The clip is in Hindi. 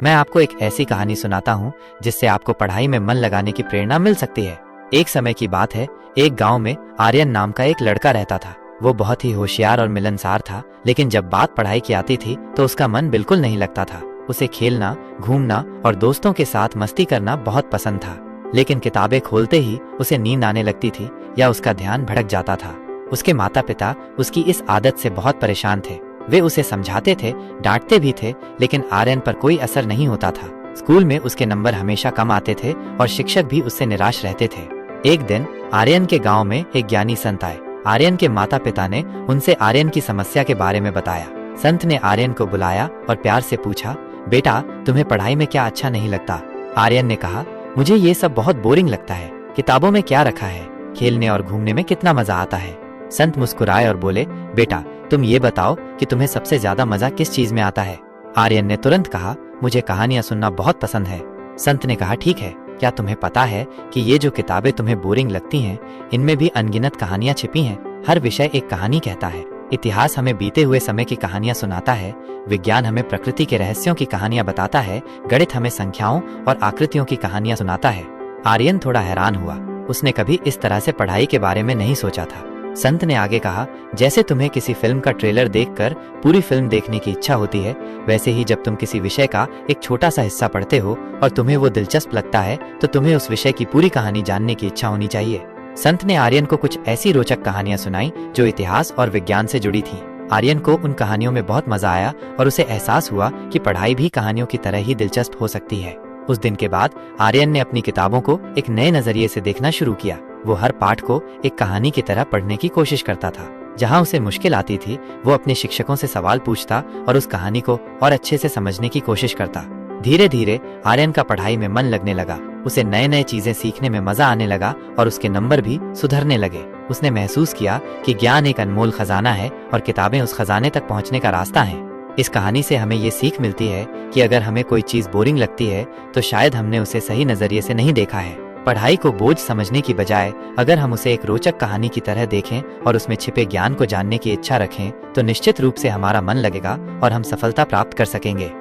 मैं आपको एक ऐसी कहानी सुनाता हूँ जिससे आपको पढ़ाई में मन लगाने की प्रेरणा मिल सकती है। एक समय की बात है, एक गांव में आर्यन नाम का एक लड़का रहता था। वो बहुत ही होशियार और मिलनसार था, लेकिन जब बात पढ़ाई की आती थी तो उसका मन बिल्कुल नहीं लगता था। उसे खेलना, घूमना और दोस्तों के साथ मस्ती करना बहुत पसंद था, लेकिन किताबें खोलते ही उसे नींद आने लगती थी या उसका ध्यान भटक जाता था। उसके माता पिता उसकी इस आदत से बहुत परेशान थे। वे उसे समझाते थे, डांटते भी थे, लेकिन आर्यन पर कोई असर नहीं होता था। स्कूल में उसके नंबर हमेशा कम आते थे और शिक्षक भी उससे निराश रहते थे। एक दिन आर्यन के गांव में एक ज्ञानी संत आए। आर्यन के माता पिता ने उनसे आर्यन की समस्या के बारे में बताया। संत ने आर्यन को बुलाया और प्यार से पूछा, बेटा, तुम्हें पढ़ाई में क्या अच्छा नहीं लगता? आर्यन ने कहा, मुझे ये सब बहुत बोरिंग लगता है। किताबों में क्या रखा है? खेलने और घूमने में कितना मजा आता है। संत मुस्कुराए और बोले, बेटा, तुम ये बताओ कि तुम्हें सबसे ज्यादा मजा किस चीज में आता है? आर्यन ने तुरंत कहा, मुझे कहानियां सुनना बहुत पसंद है। संत ने कहा, ठीक है, क्या तुम्हें पता है कि ये जो किताबें तुम्हें बोरिंग लगती हैं, इनमें भी अनगिनत कहानियां छिपी हैं। हर विषय एक कहानी कहता है। इतिहास हमें बीते हुए समय की कहानियां सुनाता है, विज्ञान हमें प्रकृति के रहस्यों की कहानियां बताता है, गणित हमें संख्याओं और आकृतियों की कहानियां सुनाता है। आर्यन थोड़ा हैरान हुआ। उसने कभी इस तरह से पढ़ाई के बारे में नहीं सोचा था। संत ने आगे कहा, जैसे तुम्हें किसी फिल्म का ट्रेलर देखकर पूरी फिल्म देखने की इच्छा होती है, वैसे ही जब तुम किसी विषय का एक छोटा सा हिस्सा पढ़ते हो और तुम्हें वो दिलचस्प लगता है, तो तुम्हें उस विषय की पूरी कहानी जानने की इच्छा होनी चाहिए। संत ने आर्यन को कुछ ऐसी रोचक कहानियां सुनाई जो इतिहास और विज्ञान से जुड़ी थी। आर्यन को उन कहानियों में बहुत मजा आया और उसे एहसास हुआ कि पढ़ाई भी कहानियों की तरह ही दिलचस्प हो सकती है। उस दिन के बाद आर्यन ने अपनी किताबों को एक नए नजरिए से देखना शुरू किया। वो हर पाठ को एक कहानी की तरह पढ़ने की कोशिश करता था। जहाँ उसे मुश्किल आती थी, वो अपने शिक्षकों से सवाल पूछता और उस कहानी को और अच्छे से समझने की कोशिश करता। धीरे धीरे आर्यन का पढ़ाई में मन लगने लगा। उसे नए नए चीजें सीखने में मजा आने लगा और उसके नंबर भी सुधरने लगे। उसने महसूस किया कि ज्ञान एक अनमोल खजाना है और किताबें उस खजाने तक पहुंचने का रास्ता है। इस कहानी से हमें ये सीख मिलती है कि अगर हमें कोई चीज बोरिंग लगती है, तो शायद हमने उसे सही नजरिए से नहीं देखा है। पढ़ाई को बोझ समझने की बजाय अगर हम उसे एक रोचक कहानी की तरह देखें और उसमें छिपे ज्ञान को जानने की इच्छा रखें, तो निश्चित रूप से हमारा मन लगेगा और हम सफलता प्राप्त कर सकेंगे।